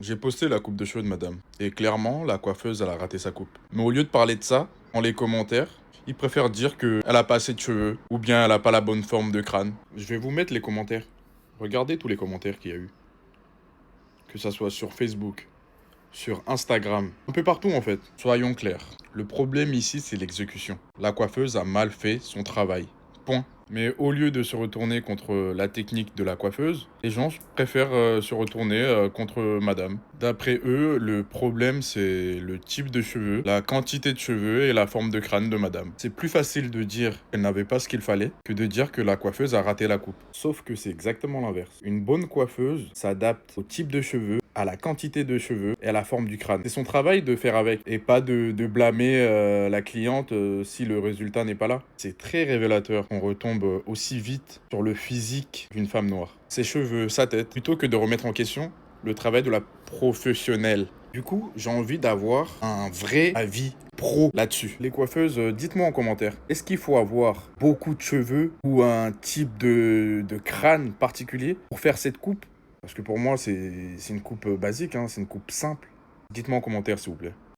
J'ai posté la coupe de cheveux de madame. Et clairement, la coiffeuse, elle a raté sa coupe. Mais au lieu de parler de ça, dans les commentaires, ils préfèrent dire qu'elle a pas assez de cheveux, ou bien elle a pas la bonne forme de crâne. Je vais vous mettre les commentaires. Regardez tous les commentaires qu'il y a eu. Que ça soit sur Facebook, sur Instagram, un peu partout en fait. Soyons clairs. Le problème ici, c'est l'exécution. La coiffeuse a mal fait son travail. Point. Mais au lieu de se retourner contre la technique de la coiffeuse, les gens préfèrent se retourner contre madame. D'après eux, le problème c'est le type de cheveux, la quantité de cheveux et la forme de crâne de madame. C'est plus facile de dire qu'elle n'avait pas ce qu'il fallait que de dire que la coiffeuse a raté la coupe. Sauf que c'est exactement l'inverse. Une bonne coiffeuse s'adapte au type de cheveux, à la quantité de cheveux et à la forme du crâne. C'est son travail de faire avec et pas de blâmer la cliente si le résultat n'est pas là. C'est très révélateur qu'on retombe aussi vite sur le physique d'une femme noire. Ses cheveux, sa tête, plutôt que de remettre en question le travail de la professionnelle. Du coup, j'ai envie d'avoir un vrai avis pro là-dessus. Les coiffeuses, dites-moi en commentaire, est-ce qu'il faut avoir beaucoup de cheveux ou un type de crâne particulier pour faire cette coupe? Parce que pour moi, c'est une coupe basique, hein, c'est une coupe simple. Dites-moi en commentaire, s'il vous plaît.